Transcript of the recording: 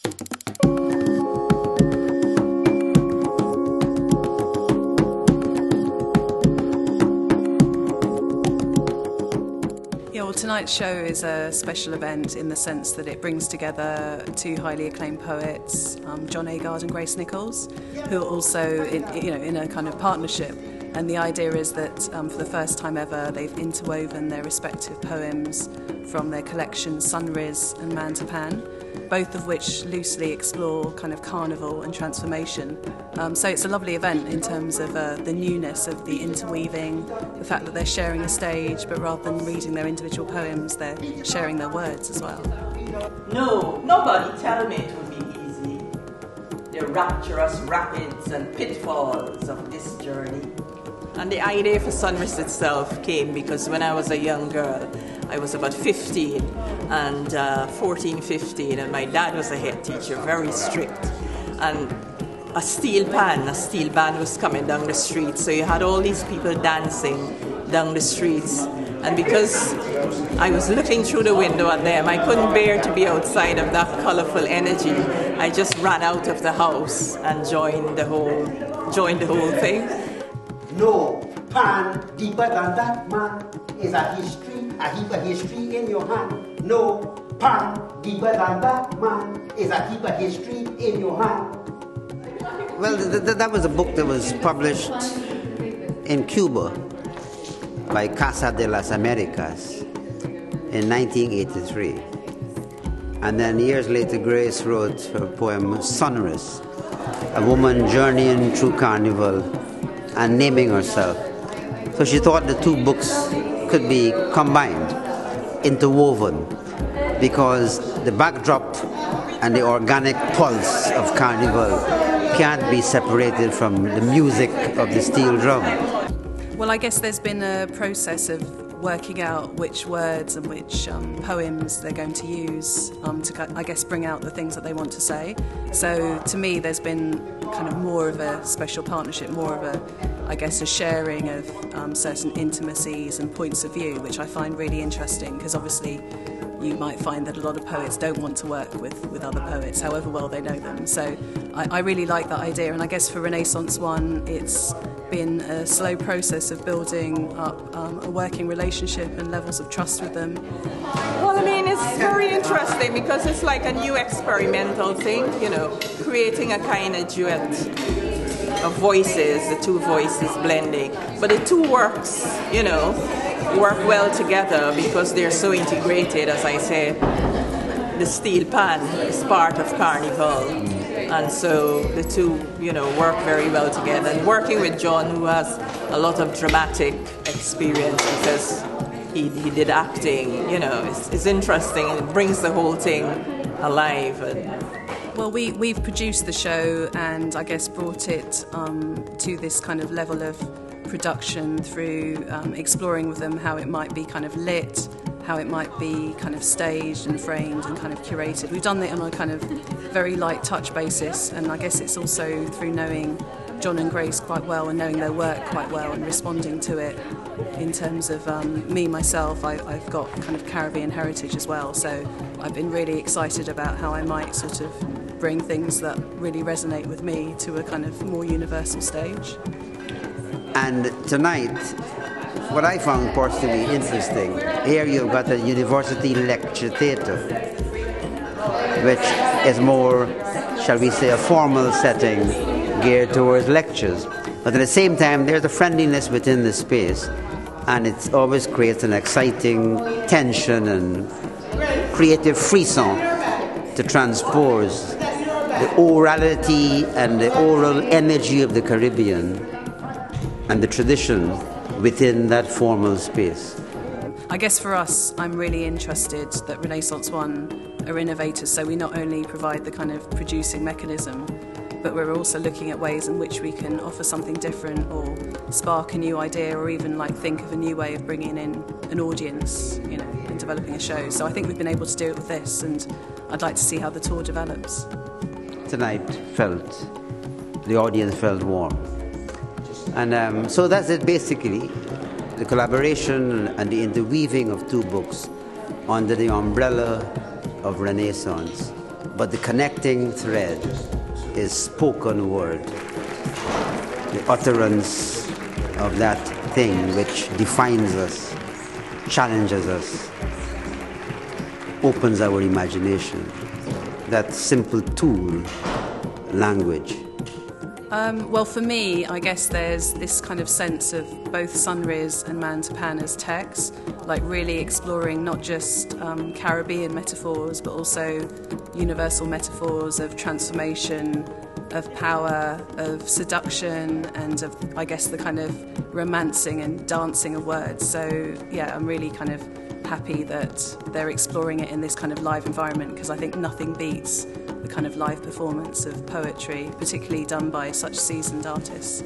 Yeah, well, tonight's show is a special event in the sense that it brings together two highly acclaimed poets, John Agard and Grace Nichols, who are also in a kind of partnership. And the idea is that for the first time ever, they've interwoven their respective poems from their collections Sunriz and Man to Pan, both of which loosely explore kind of carnival and transformation. So it's a lovely event in terms of the newness of the interweaving, the fact that they're sharing a stage, but rather than reading their individual poems, they're sharing their words as well. No, nobody tell me it would be easy. The rapturous rapids and pitfalls of this journey. And the idea for Sunriz itself came because when I was a young girl, I was about 15 and 14, 15, and my dad was a head teacher, very strict. And a steel band was coming down the street, so you had all these people dancing down the streets. And because I was looking through the window at them, I couldn't bear to be outside of that colorful energy. I just ran out of the house and joined the whole thing. No, Pan, deeper than that, man, is a heap of history in your hand. No, Pan, deeper than that, man, is a heap of history in your hand. Well, that was a book that was published in Cuba by Casa de las Americas in 1983. And then years later, Grace wrote her poem Sunriz, a woman journeying through carnival and naming herself. So she thought the two books could be combined, interwoven, because the backdrop and the organic pulse of carnival can't be separated from the music of the steel drum. Well, I guess there's been a process of working out which words and which poems they're going to use to, I guess, bring out the things that they want to say. So to me, there's been kind of more of a special partnership, more of a sharing of certain intimacies and points of view, which I find really interesting, because obviously you might find that a lot of poets don't want to work with other poets, however well they know them. So I really like that idea, and I guess for Renaissance One, it's been a slow process of building up a working relationship and levels of trust with them. Well, I mean, it's very interesting because it's like a new experimental thing, creating a kind of duet of voices, the two voices blending. But the two works, work well together because they're so integrated. As I said, the steel pan is part of carnival, and so the two, work very well together. And working with John, who has a lot of dramatic experience because he did acting, it's interesting, and it brings the whole thing alive. Well, we've produced the show and I guess brought it to this kind of level of production through exploring with them how it might be kind of lit, how it might be kind of staged and framed and kind of curated. We've done it on a kind of very light touch basis, and I guess it's also through knowing John and Grace quite well and knowing their work quite well and responding to it. In terms of me, myself, I've got kind of Caribbean heritage as well, so I've been really excited about how I might sort of bring things that really resonate with me to a kind of more universal stage. And tonight, what I found personally interesting, here you've got a university lecture theatre, which is more, shall we say, a formal setting geared towards lectures. But at the same time, there's a friendliness within the space, and it always creates an exciting tension and creative frisson to transpose the orality and the oral energy of the Caribbean and the tradition within that formal space. I guess for us, I'm really interested that Renaissance One are innovators, so we not only provide the kind of producing mechanism, but we're also looking at ways in which we can offer something different or spark a new idea or even think of a new way of bringing in an audience, and developing a show. So I think we've been able to do it with this, and I'd like to see how the tour develops. Tonight the audience felt warm. And so that's it basically, the collaboration and the interweaving of two books under the umbrella of Renaissance. but the connecting thread is spoken word, the utterance of that thing which defines us, challenges us, opens our imagination. That simple tool, language. Well, for me, I guess there's this kind of sense of both Sunriz and Mantapan as texts, like really exploring not just Caribbean metaphors, but also universal metaphors of transformation, of power, of seduction, and of, I guess, the kind of romancing and dancing of words. So, yeah, I'm really kind of happy that they're exploring it in this kind of live environment, because I think nothing beats the kind of live performance of poetry, particularly done by such seasoned artists.